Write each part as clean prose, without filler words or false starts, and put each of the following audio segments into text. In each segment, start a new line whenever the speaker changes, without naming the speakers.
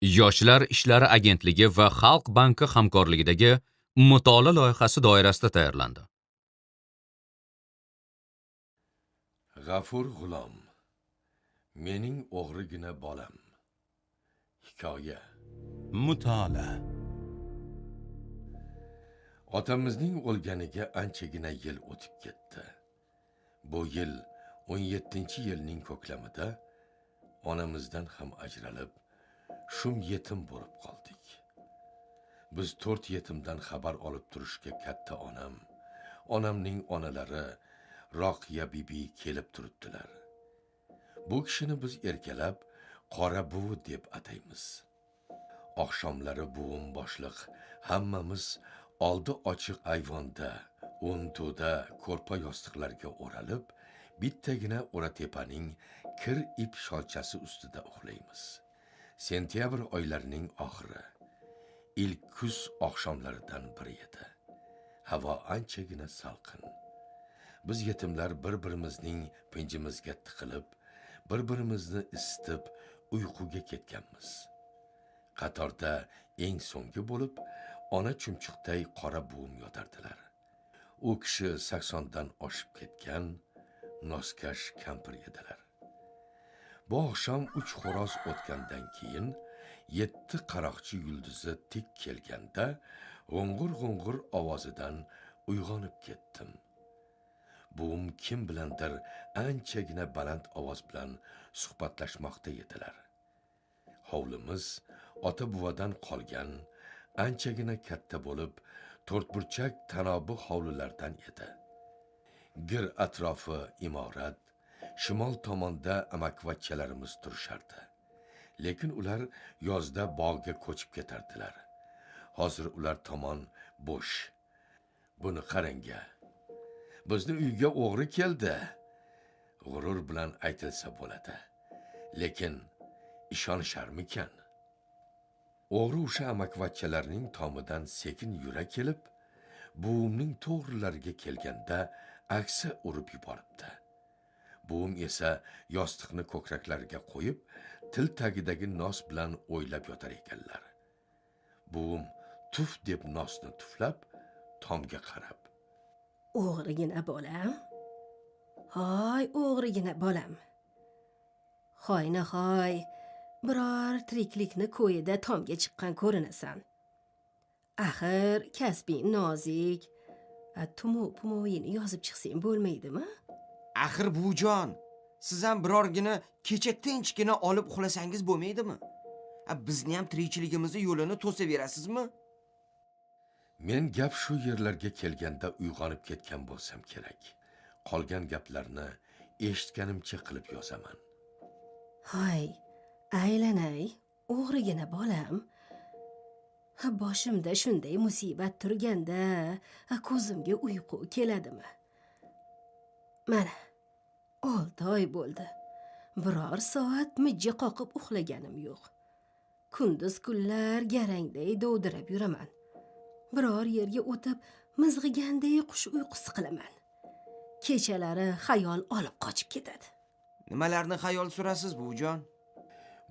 Yoshlar ishlari agentligi va Xalq banki hamkorligidagi mutolaa loyihasi doirasida tayyorlandi.
G'afur G'ulom. Mening o'g'rigina bolam. Hikoya.
Mutolaa.
Otamizning o'lganiga anchagina yil o'tib ketdi. Bu yil 17-yilning ko'klamida onamizdan ham ajralib, shum yetim bo'lib qoldik. Biz 4 yetimdan xabar olib turishga katta onam, onamning onalari Roqiya bibi kelib turibdilar. Bu kishini biz erkalab Qora buvi deb ataymiz. Oqshomlari buvim boshliq hammamiz oldi ochiq ayvonda, o'nto'da ko'rpa yostiqlarga o'ralib, bittagina o'ratepaning kir ip sholchasi ustida uxlaymiz. Sentyabr oylarining oxiri, ilk kuz oqshomlaridan biri edi. Havo anchagina salqin. Biz yetimlar bir-birimizning pinjimizga tiqilib, bir-birimizni isitib uyquga ketganmiz. Qatorda eng so'nggi bo'lib, ona chumchuqday qora buvim yotardilar. U kishi 80dan oshib ketgan noskash kampir edilar. Bu oqshom 3 xo'roz o'tgandan keyin 7 qaroqchi yulduzi tik kelganda g'ung'ur ovozidan uyg'onib ketdim. Buvim kim bilandir anchagina baland ovoz bilan suhbatlashmoqda edilar. Hovlimiz ota buvadan qolgan anchagina katta bo'lib, to'rtburchak tanobi hovlilardan edi. Gir atrofi imorat, shimol tomonda amakivachchalarimiz turishardi. Lekin ular yozda bog'ga ko'chib ketardilar. Hozir ular tomon bo'sh. Buni qarangga. Bizni uyga o'g'ri keldi. G'urur bilan aytilsa bo'ladi. Lekin ishonisharmikan? O'g'ri o'sha amakivachchalarning tomidan sekin yura kelib, buvimning to'g'rilariga kelganda aksa urib yuboribdi. Buvim esa yostiqni ko'kraklariga qo'yib, til tagidagi nos bilan o'ylab yotar ekanlar. Buvim tuf deb nosni tuflab, tomga qarab:
O'g'rigina bolam. Hoy, o'g'rigina bolam. Hoyna-hoy, biror tiriklikni ko'yida tomga chiqqan ko'rinasan. Axir kasbing nozik, tumo-pumoyini yozib chiqsang bo'lmaydimi?
Axir buvijon, siz ham birorgina kecha tinchgina olib uxlasangiz bo'lmaydimi? Bizni ham tirikchiligimizni yo'lini to'saverasizmi?
Men gap shu yerlarga kelganda uyg'onib ketgan bo'lsam kerak. Qolgan gaplarni eshitganimcha qilib yozaman.
Hoy, aylanay, o'g'rigina bolam. Boshimda shunday musibat turganda, ko'zimga uyqu keladimi? Mana, 6 oy bo'ldi. Biror soat mijja qoqib uxlaganim yo'q. Kunduz kunlar garangday dovdirab yuraman. Biror yerga o'tib, mizg'iganday qush uyqusi qilaman. Kechalari xayol olib qochib ketadi.
Nimalarni xayol surasiz buvijon?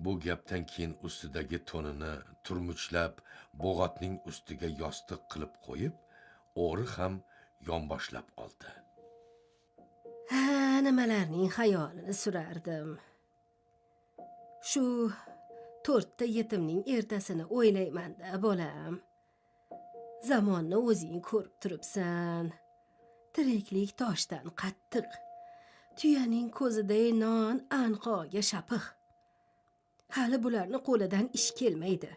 Bu gapdan keyin ustidagi to'nini turmuchlab, bo'g'otning ustiga yostiq qilib qo'yib, o'g'ri ham yonboshlab oldi.
Nimalarning xayolini surardim. Shu 4 ta yetimning ertasini o'ylayman-da, bolam. Zamonni o'zing ko'rib turibsan. Tiriklik toshdan qattiq. Tuyaning ko'ziday non anqoga shapih. Hali bularni qo'lidan ish kelmaydi.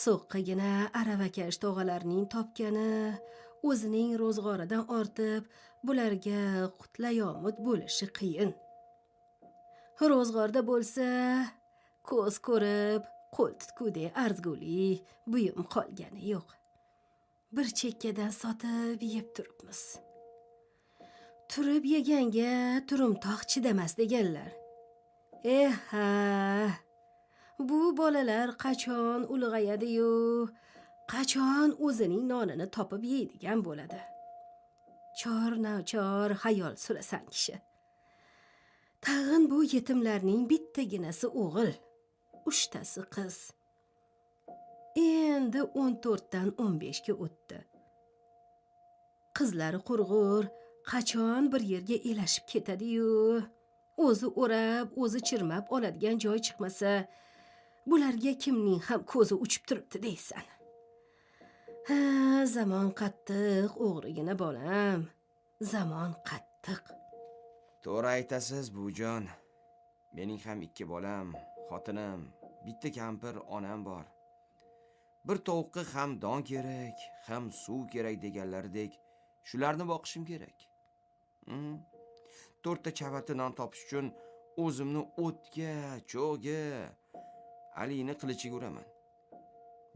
So'qqagina aravakash tog'alarning topgani o'zining ro'zg'oridan ortib, bularga qutlayomud bo'lishi qiyin. Ro'zg'orda bo'lsa, ko'z ko'rib, qo'l tutgudek arzguli buyum qolgani yo'q. Bir chekkadan sotib yeb turibmiz. Turib yeganga turumtoq chidamas deganlar. Ha, bu bolalar qachon ulg'ayadi-yu, qachon o'zining nonini topib yeydigan bo'ladi. Chor-nachor xayol surasan kishi. Tag'in bu yetimlarning bittaginasi o'g'il. 3tasi qiz. Endi 14 dan 15 ga o'tdi. Qizlari qurg'ur, qachon bir yerga elashib ketadi-yu, o'zi o'rab, o'zi chirmab oladigan joy chiqmasa, bularga kimning ham ko'zi uchib turibdi deysan. Ha, zamon qattiq, o'g'rigina bolam. Zamon qattiq.
To'g'ri aytasiz, buvijon. Mening ham 2 bolam, xotinim, bitta kampir onam bor. Bir tovuqqa ham don kerak, ham suv kerak deganlaridek, shularni boqishim kerak. 4 ta chavati non topish uchun o'zimni o'tga, cho'g'ga, Alini qilichiga uraman.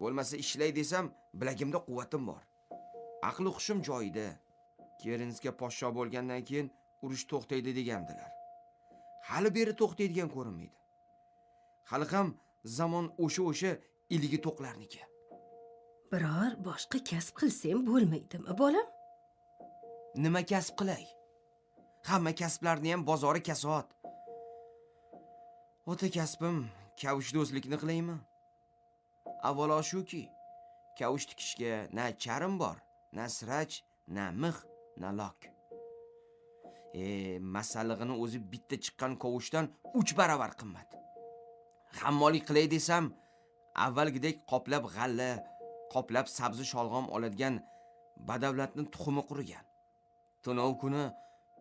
Bo'lmasa ishlay desam, bilagimda quvvatim bor. Aqli hushim joyida. Kerinizga podsho bo'lgandan keyin urush to'xtaydi degandilar. Hali beri to'xtaydigan ko'rinmaydi. Hali ham zamon o'sha iligi to'qlarniki.
Biror boshqa kasb qilsam bo'lmaydimi, bolam?
Nima kasb qilay? Hamma kasblarni ham bozori kasod. Ota kasbim kavushdozlikni qilaymi? Avvalo shuki, kavush tikishga na charim bor, na sirach, na mix, na lok. Masalig'ini o'zi bitta chiqqan kavushdan 3 baravar qimmat. Hammolik qilay desam, avvalgidek qoplab g'alla, qoplab sabzi sholg'om oladigan badavlatning tuxumi qurigan. Tunov kuni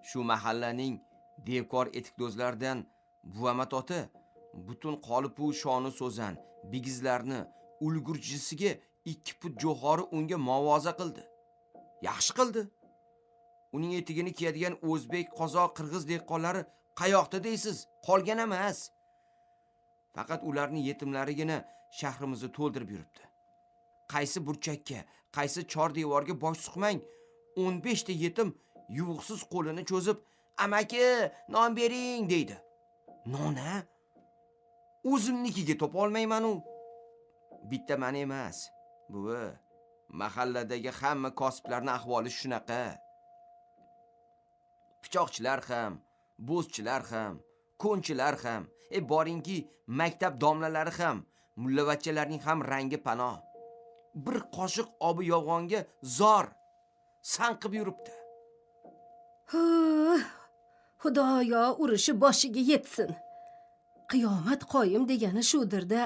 shu mahallaning devkor etikdozlardan buvamat ota butun qolipu shoni so'zan bigizlarni ulgurchisiga 2 put jo'xori unga mavoza qildi. Yaxshi qildi. Uning etigini kiyadigan o'zbek, qozoq, qirg'iz dehqonlari qayoqda deysiz? Qolgan emas. Faqat ularning yetimlarigina shahrimizni to'ldirib yuribdi. Qaysi burchakka, qaysi chor devorga bosh suqmang, 15 ta yetim yuvuqsiz qo'lini cho'zib, "Amaki, non bering" deydi. Nona? O'zimnikiga topa olmayman-u. Bitta men emas. Buvi, mahalladagi hamma kosiblarning ahvoli shunaqa. Pichoqchilar ham, bo'zchilar ham, ko'nchilar ham, boringki, maktab domlalari ham, mullavachchalarning ham rangi pano. Bir qoshiq obi yog'onga zor sanqib yuribdi.
Xudoyo urushi boshiga yetsin. Qiyomat qoyim degani shudirda,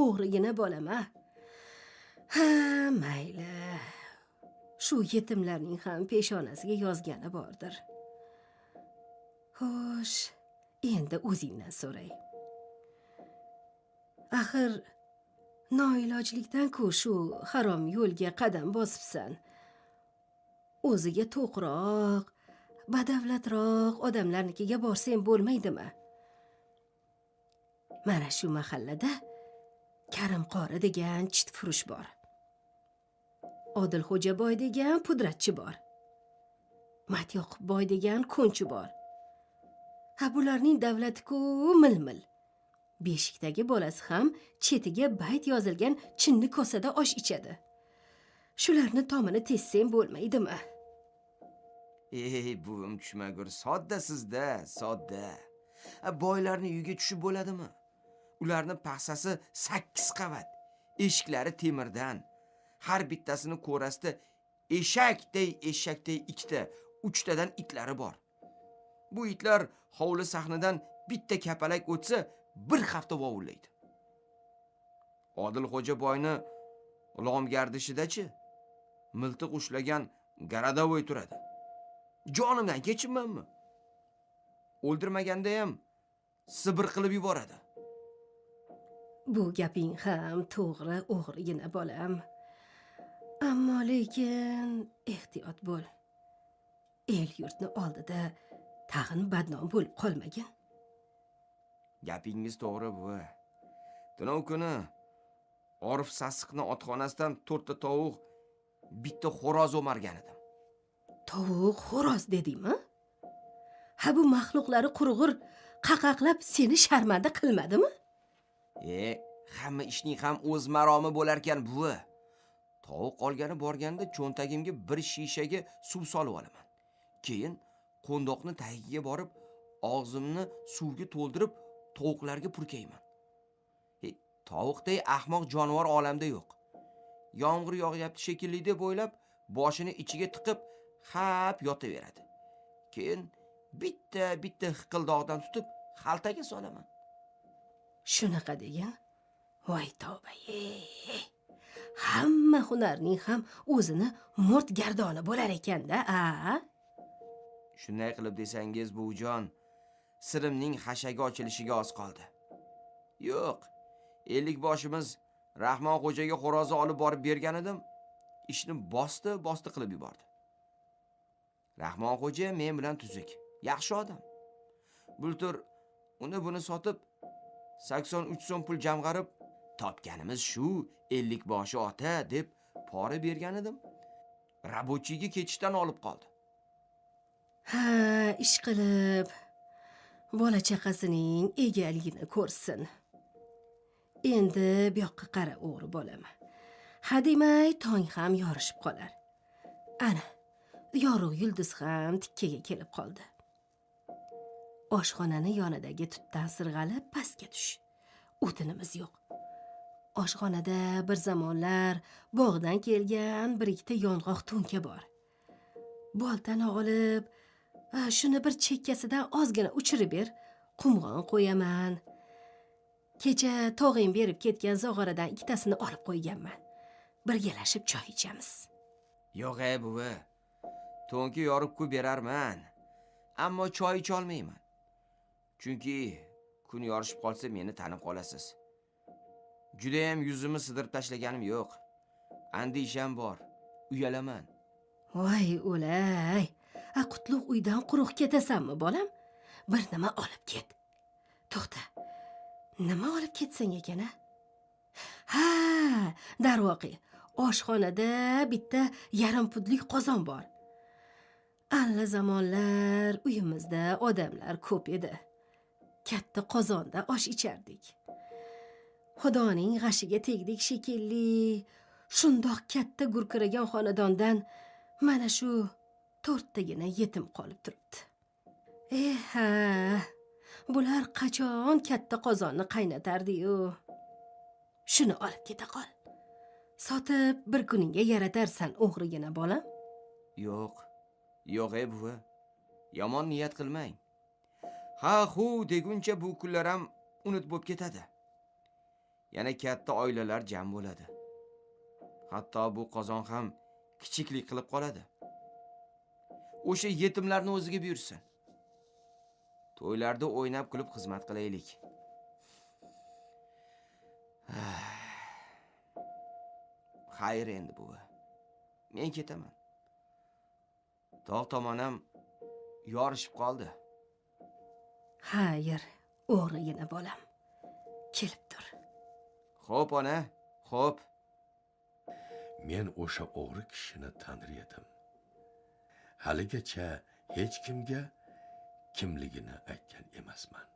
o'g'rigina bolama. Ha, mayli. Shu yetimlarning ham peshonasiga yozgani bordir. Xo'sh, endi o'zingdan so'ray. Axir noilojlikdan-ku shu harom yo'lga qadam bosibsan. O'ziga to'qroq, badavlatroq odamlarnikiga borsang bo'lmaydimi? Mana shu mahallada Karim qori degan chitfurush bor. Odil Xo'jaboy degan pudratchi bor. Matyoqub boy degan ko'nchi bor. Ha, bularning davlati-ku mil-mil. Beshikdagi bolasi ham chetiga bayt yozilgan chinni kosada osh ichadi. Shularni tomini tessang bo'lmaydimi?
Buvim tushmagur, soddasizda, sodda. Boylarni uyga tushib bo'ladimi? Ularni paxsasi 8 qavat, eshiklari temirdan. Har bittasini ko'rasida eshakday 2 ta, 3 tadan itlari bor. Bu itlar hovli sahnidan bitta kapalak o'tsa, bir hafta vovullaydi. Odil Xo'jaboyni lomgardishidachi miltiq ushlagan Garadavoy turadi. Jonimdan kechimmanmi? O'ldirmaganda ham sibir qilib yuboradi.
Bu gaping ham to'g'ri, o'g'rigina bolam. Ammo lekin ehtiyot bo'l. El yurtni oldida tag'in badnom bo'lib qolmagin.
Gapingiz to'g'ri, buvi. Tunov kuni Orif Sassiqni otxonasidan 4 ta tovuq, bitta xo'roz o'margan edim.
Tovuq, xo'roz dedingmi? Ha, bu maxluqlari qurg'ur qaqaqlab seni sharmanda qilmadimi?
Hamma ishning ham o'z maromi bo'lar ekan, buvi. Tovuq olgani borganda cho'ntagimga bir shishaga suv solib olaman. Keyin qo'ndoqni tagiga borib, og'zimni suvga to'ldirib tovuqlarga purkayman. Tovuqday ahmoq jonivor olamda yo'q. Yomg'ir yog'yapti shekilli deb o'ylab, boshini ichiga tiqib, xap yotaveradi. Keyin bitta hiqildog'dan tutib xaltaga solaman.
Shunaqa degan? Voy tavba. Hamma hunarning ham o'zini mo'rt gardoni bo'lar ekanda, a?
Shunday qilib desangiz, buvijon, sirimning xashagi ochilishiga oz qoldi. Yo'q, ellik boshimiz Rahmon xo'jaga xo'rozni olib borib bergan edim, ishni bosti qilib yubordi. Rahmon xo'ja men bilan tuzuk, yaxshi odam. Bultur uni buni sotib 83 so'm pul jamg'arib, topganimiz shu 50 boshi ota deb pora bergan edim. Rabochiyga ketishdan olib qoldi.
Ha, ish qilib bola chaqasining egaligini ko'rsin. Endi bu yoqqa qara, o'g'ri bolam. Hademay tong ham yorishib qolar. Ana, yorug' yulduz ham tikkaga kelib qoldi. Oshxonani yonidagi tutdan sirg'alib pastga tush. O'tinimiz yo'q. Oshxonada bir zamonlar bog'dan kelgan bir ikkita yong'oq to'nka bor. Boltani olib, shuni bir chekkasidan ozgina uchirib ber, qumg'on qo'yaman. Kecha tog'ing berib ketgan zog'oradan ikkitasini olib qo'yganman. Birgalashib choy ichamiz.
Yo'q buvi. To'nka yorib-ku berarman. Ammo choy icha olmayman. Chunki kun yorishib qolsa meni tanib qolasiz. Juda ham yuzimni sidirib tashlaganim yo'q. Andisham bor. Uyalaman.
Voy o'lay. Qutlug' uydan quruq ketasanmi, bolam? Bir nima olib ket. To'xta. Nima olib ketsang ekan, a? Ha, darvoqe. Oshxonada bitta yarim pudlik qozon bor. Alla zamonlar uyimizda odamlar ko'p edi. Katta qozonda osh ichardik. Xudoning g'ashiga tegdik shekilli. Shundoq katta gurkiragan xonadondan mana shu 4 tagina yetim qolib turibdi. Ha, bular qachon katta qozonni qaynatardi-yu. Shuni olib keta qol. Sotib bir kuningga yaratarsan, o'g'rigina bolam.
Yo'q buvi. Yomon niyat qilmang. Ha, hu deguncha bu kunlar ham unut bo'lib ketadi. Yana katta oilalar jam bo'ladi. Hatto bu qozon ham kichiklik qilib qoladi. O'sha yetimlarni o'ziga buyursin. To'ylarda o'ynab kulib xizmat qilaylik. Xayr endi buvi. Men ketaman. Tog' tomonam yorishib qoldi.
Xayr, o'g'rigina bolam. Kelib tur.
Xo'p ona, xo'p.
Men o'sha o'g'ri kishini tanir edim. Haligacha hech kimga kimligini aytgan emasman.